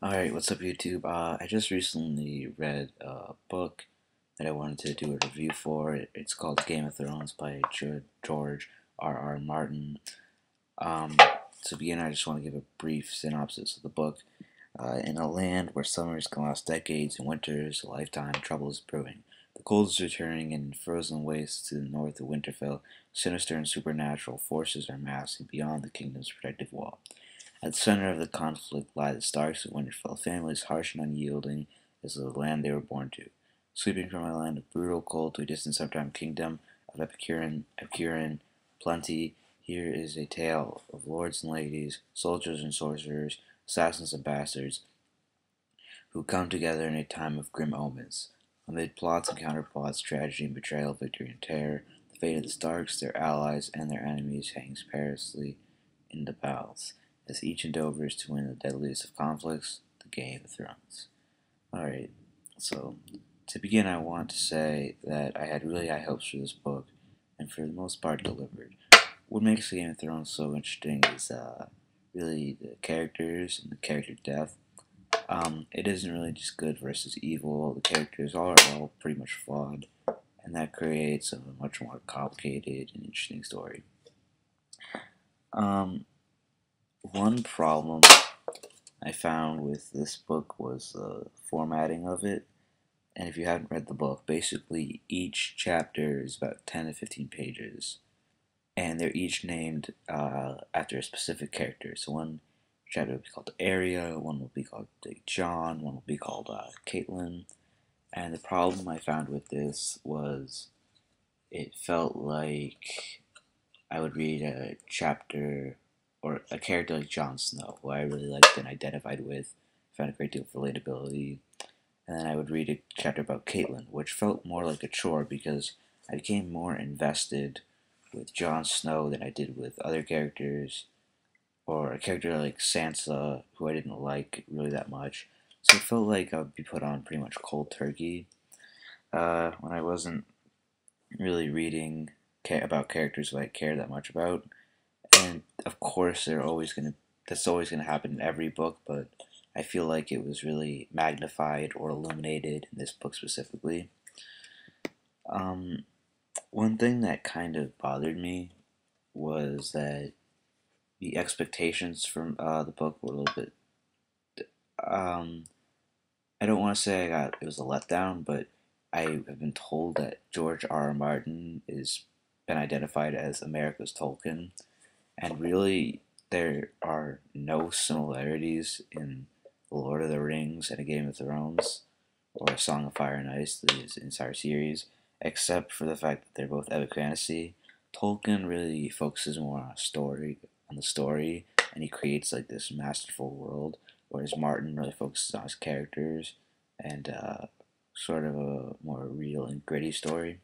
Alright, what's up YouTube? I just recently read a book that I wanted to do a review for. It's called Game of Thrones by George R. R. Martin. Um, to begin, I just want to give a brief synopsis of the book. In a land where summers can last decades and winters a lifetime, trouble is brewing. The cold is returning, and in frozen wastes to the north of Winterfell, sinister and supernatural forces are massing beyond the kingdom's protective wall. At the center of the conflict lie the Starks of Winterfell, families harsh and unyielding as the land they were born to. Sweeping from a land of brutal cold to a distant sometime kingdom of Epicurean plenty, here is a tale of lords and ladies, soldiers and sorcerers, assassins and bastards, who come together in a time of grim omens. Amid plots and counterplots, tragedy and betrayal, victory and terror, the fate of the Starks, their allies, and their enemies hangs perilously in the balance, as each endeavors to win the deadliest of conflicts, the Game of Thrones. Alright, so to begin, I want to say that I had really high hopes for this book, and for the most part delivered. What makes the Game of Thrones so interesting is really the characters and the character depth. It isn't really just good versus evil. The characters are all pretty much flawed, and that creates a much more complicated and interesting story. One problem I found with this book was the formatting of it. And if you haven't read the book, basically each chapter is about 10 to 15 pages. And they're each named after a specific character. So one chapter will be called Arya, one will be called Jon, one will be called Caitlyn. And the problem I found with this was it felt like I would read a chapter or a character like Jon Snow, who I really liked and identified with, found a great deal of relatability. And then I would read a chapter about Caitlyn, which felt more like a chore because I became more invested with Jon Snow than I did with other characters, or a character like Sansa, who I didn't like really that much. So it felt like I would be put on pretty much cold turkey when I wasn't really reading about characters who I care that much about. And of course, that's always gonna happen in every book, but I feel like it was really magnified or illuminated in this book specifically. Um, One thing that kind of bothered me was that the expectations from the book were a little bit. Um, I don't want to say it was a letdown, but I have been told that George R. R. Martin is been identified as America's Tolkien, and really there are no similarities in The Lord of the Rings and A Game of Thrones or A Song of Fire and Ice, the entire series, except for the fact that they're both epic fantasy. Tolkien really focuses more on the story, and he creates like this masterful world, whereas Martin really focuses on his characters and sort of a more real and gritty story.